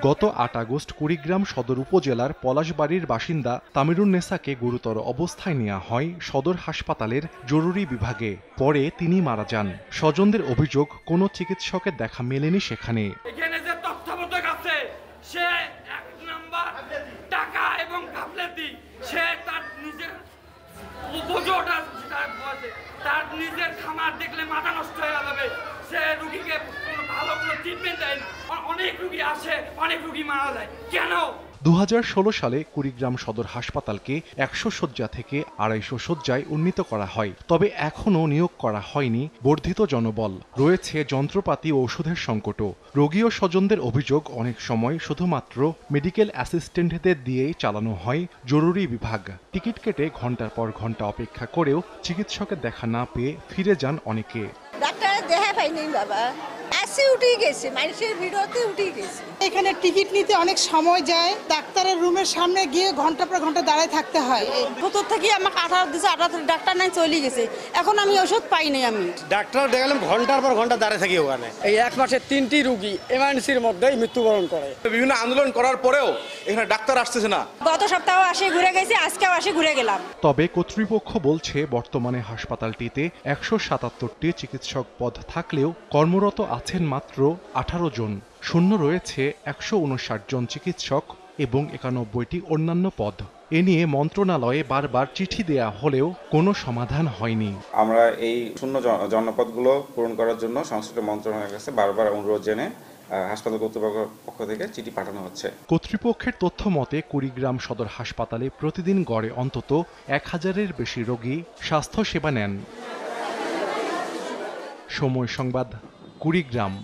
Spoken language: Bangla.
গত ৮ আগস্ট কুড়িগ্রাম সদর উপজেলার পলাশবাড়ির বাসিন্দা তামিরুন্নেসাকে গুরুতর অবস্থায় নেওয়া হয় সদর হাসপাতালের জরুরি বিভাগে। পরে তিনি মারা যান। স্বজনদের অভিযোগ, কোনো চিকিৎসকের দেখা মেলেনি সেখানে। এখানে যে তত্ত্বাবধায়ক আছে সে এক নাম্বার টাকা এবং গাফলেতি, সে তার নিজের বোঝোটা তার নিজের খামার দেখলে মাথা নষ্ট হয়ে যাবে। সে রুগীকে ভালো কোনো ট্রিটমেন্ট দেয় না। অনেক রুগী আসে, অনেক রুগী মারা যায়। কেন? 2016 সালে কুড়িগ্রাম সদর হাসপাতালকে 100 শয্যা থেকে 250 শয্যায় উন্নীত করা হয়। তবে এখনও নিয়োগ করা হয়নি বর্ধিত জনবল। রয়েছে যন্ত্রপাতি ও ওষুধের সংকটও। রোগী ও স্বজনদের অভিযোগ, অনেক সময় শুধুমাত্র মেডিকেল অ্যাসিস্ট্যান্টদের দিয়েই চালানো হয় জরুরি বিভাগ। টিকিট কেটে ঘন্টার পর ঘন্টা অপেক্ষা করেও চিকিৎসকের দেখা না পেয়ে ফিরে যান অনেকে। ডাক্তারের দেখা পাইনি বাবা, উঠে গেছে, মানুষের ভিড়তে উঠে গেছে। এখানে টিকিট নিতে অনেক সময় যায়, ডাক্তারের রুমের সামনে গিয়ে ঘন্টা পর ঘন্টা দাঁড়ায় থাকতে হয়। ভেতর থেকে আমাকে 18 দিছে, 18 ডাক্তার নাই চলে গেছে, এখন আমি ওষুধ পাই নাই। আমি ডাক্তার দেখালাম ঘন্টার পর ঘন্টা দাঁড়িয়ে থাকি ওখানে। এই এক মাসে 3টি রোগী এমার্জেন্সির মধ্যেই মৃত্যুবরণ করে। বিভিন্ন আন্দোলন করার পরেও এখানে ডাক্তার আসতেছে না। গত সপ্তাহে আসে ঘুরে গেছি, আজকেও আসে ঘুরে গেলাম। তবে কর্তৃপক্ষ বলছে, বর্তমানে হাসপাতালটিতে 177টি চিকিৎসক পদ থাকলেও কর্মরত আছেন মাত্র 18 জন। শূন্য রয়েছে 159 জন চিকিৎসক এবং 91টি অন্যান্য পদ। এ নিয়ে মন্ত্রণালয়ে বারবার চিঠি দেয়া হলেও কোনো সমাধান হয়নি। আমরা এই শূন্য জনপদগুলো পূরণ করার জন্য সংশ্লিষ্ট মন্ত্রণালয়ের কাছে বারবার অনুরোধ জেনে হাসপাতাল কর্তৃপক্ষের পক্ষ থেকে চিঠি পাঠানো হচ্ছে। কর্তৃপক্ষের তথ্য মতে কুড়িগ্রাম সদর হাসপাতালে প্রতিদিন গড়ে অন্তত 1000-এর বেশি রোগী স্বাস্থ্য সেবা নেন। সময় সংবাদ, কুড়িগ্রাম।